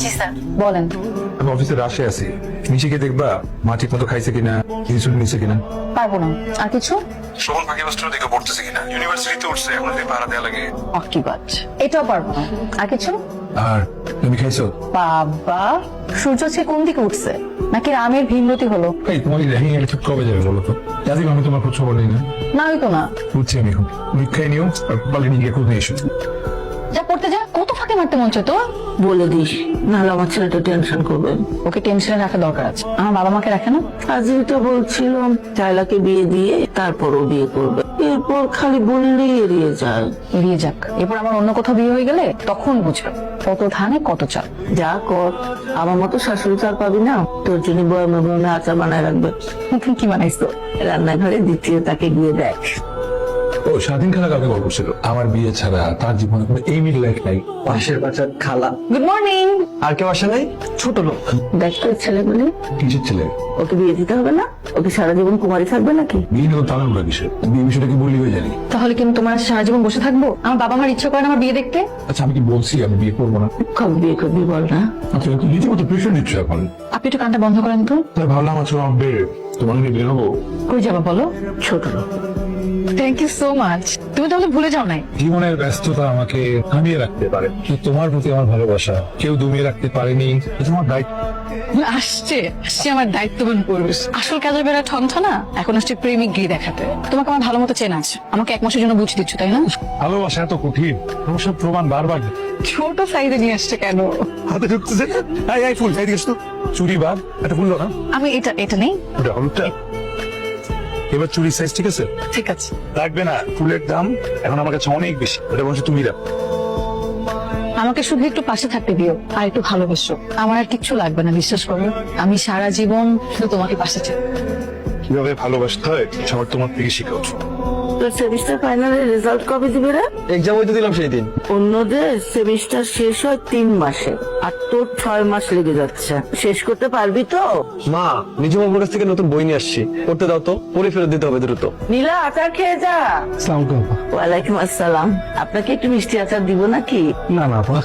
জি sir বলেন। আমি অফিসে রাশে আছি, নিচে গিয়ে দেখবা মা ঠিক মতো খাইছে কিনা, কিছু নিছে কিনা। পারবো না। আর কিছু? শোভন ফাঁকি বস্ত্র দেখে পড়তেছে কিনা, ইউনিভার্সিটিতে উঠছে, এখন ভাড়া দেওয়া লাগে। অকিবাট, এটাও পারবো না। আর কিছু? আর তুমি খাইছো? বাবা, সূর্য হচ্ছে কোন দিকে উঠছে, নাকি রামের ভীমরতি হলো? এই তোমার র্যাঙ্কিং এর ঠিক কবে যাবে বলো তো? জানি আমি তোমার খোঁজ খবর নিই না। না হইতো না। বুঝছি আমি এখন। পরীক্ষায় নিও আর বালি নিয়ে খুঁজে এসো। যা পড়তে যা, কত ফাঁকে মারতে মন চায় তোর? বলে দিস, নাহলে আমার ছেলেটা টেনশন করবে। ওকে টেনশনে রাখা দরকার আছে। আমার বাবা মাকে রাখে না। আজ এটা বলছিলাম চাইলাকে বিয়ে দিয়ে তারপরও বিয়ে করবে, এরপর খালি বললেই এড়িয়ে যায়। এড়িয়ে যাক, এরপর আমার অন্য কোথাও বিয়ে হয়ে গেলে তখন বুঝবে কত ধানে কত চাল। যা কর, আমার মতো শাশুড়ি চাল পাবি না। তোর জন্য বয়মে বয়মে আচার বানায় রাখবে। তুমি কি বানাইছো? রান্নাঘরে দ্বিতীয় তাকে গিয়ে দেখ। ও স্বাধীন খেলা কাউকে গল্প ছিল, আমার বিয়ে ছাড়া তার জীবনে কোনো এই মিড লাইফ নাই। পাশের বাচ্চার খালা। Good morning. আর কেউ আসে নাই? ছোট লোক। দেখ তোর ছেলেগুলি, কিসের ছেলে? ওকে বিয়ে দিতে হবে না? ওকে সারা জীবন কুমারী থাকবে নাকি? বিয়ে নিয়ে তাহলে ওরা কিসের? বিয়ে বিষয়টা কি বললি হয়ে জানি। তাহলে কিন্তু তোমার সারা জীবন বসে থাকবো? আমার বাবা মার ইচ্ছা করে না আমার বিয়ে দেখতে। আচ্ছা আমি কি বলছি আমি বিয়ে করবো না? কবে বিয়ে করবি বল না? আচ্ছা তুমি রীতিমতো প্রেশার দিচ্ছ এখন। আপনি একটু কানটা বন্ধ করেন তো। তাই ভাবলাম আজকে আমার বের তোমার নিয়ে বের হবো। কই যাবা বলো? ছোট লোক। Thank you so much. তুমি তাহলে ভুলে যাও নাই। জীবনের ব্যস্ততা আমাকে থামিয়ে রাখতে পারে, কিন্তু তোমার প্রতি আমার ভালোবাসা কেউ দমিয়ে রাখতে পারেনি। এটা তোমার দায়িত্ব। আসছে আসছে আমার দায়িত্ববান পুরুষ। আসল কাজের বেলা ঠনঠনা, এখন আসছে প্রেমিক গিয়ে দেখাতে। তোমাকে আমার ভালো মতো চেনা আছে, আমাকে 1 মাসের জন্য বুঝ দিচ্ছ তাই না? ভালোবাসা এত কঠিন, তোমার সব প্রমাণ বারবার ছোট সাইজে নিয়ে আসছে কেন? হাতে ঢুকতেছে। এই ফুল চাই দিস তো, চুরি বাদ একটা ফুল না। আমি এটা নেই। ওটা হলুদটা। এবার চুরি সাইজ ঠিক আছে? ঠিক আছে। লাগবে না, ফুলের দাম এখন আমার কাছে অনেক বেশি, ওটা বলছো তুমি দাও। আমাকে শুধু একটু পাশে থাকতে দিও আর একটু ভালোবাসো। আমার আর কিচ্ছু লাগবে না, বিশ্বাস করো। আমি সারা জীবন শুধু তোমাকে পাশে চাই। কিভাবে ভালোবাসতে হয় সবার তোমার থেকে শিখা উচিত। তোর সেমিস্টার ফাইনালের রেজাল্ট কবে দিবে রে? এক্সাম হইতে দিলাম সেই দিন। অন্যদের সেমিস্টার শেষ হয় 3 মাসে, আর তোর 6 মাস লেগে যাচ্ছে। শেষ করতে পারবি তো? মা, নিজু মামার কাছ থেকে নতুন বই নিয়ে আসছি, পড়তে দাও তো, পড়ে ফেরত দিতে হবে দ্রুত। নীলা, আচার খেয়ে যা। আসসালামু আলাইকুম। ওয়ালাইকুম আসসালাম। আপনাকে একটু মিষ্টি আচার দিব নাকি? না না আপা।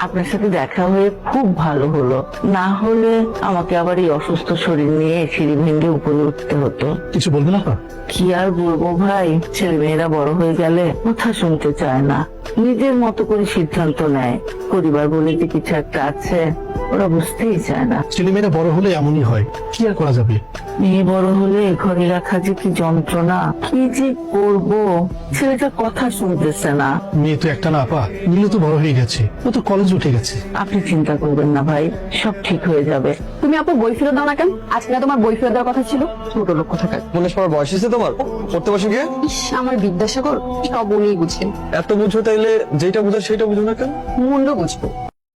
আপনার সাথে দেখা হয়ে খুব ভালো হলো, না হলে আমাকে আবার এই অসুস্থ শরীর নিয়ে সিঁড়ি ভেঙে উপরে উঠতে হতো। কিছু বলবেন আপা? কি আর বলবো ভাই, ছেলে মেয়েরা বড় হয়ে গেলে কথা শুনতে চায় না, নিজের মতো করে সিদ্ধান্ত নেয়। পরিবার বলে যে কিছু একটা আছে, ওরা বুঝতেই চায় না। ছেলেমেয়েরা বড় হলে এমনই হয়, কি আর করা যাবে। মেয়ে বড় হলে ঘরে রাখা যে কি যন্ত্রণা, কি যে করবো। ছেলেটা কথা শুনতেছে না। মেয়ে তো একটা না আপা, নীলু তো বড় হয়ে গেছে, ও তো কলেজ উঠে গেছে। আপনি চিন্তা করবেন না ভাই, সব ঠিক হয়ে যাবে। তুমি আপু বই ফেরত দাও না কেন? আজকে না তোমার বই ফেরত দেওয়ার কথা ছিল? ছোট লোক কোথাকার। মনে পড়ার বয়স হয়েছে তোমার? পড়তে বসে গিয়ে ইস, আমার বিদ্যাসাগর সব উনি বুঝেন। এত বুঝো, তাইলে যেটা বুঝো সেটা বুঝো না কেন? মুন্ড বুঝবো।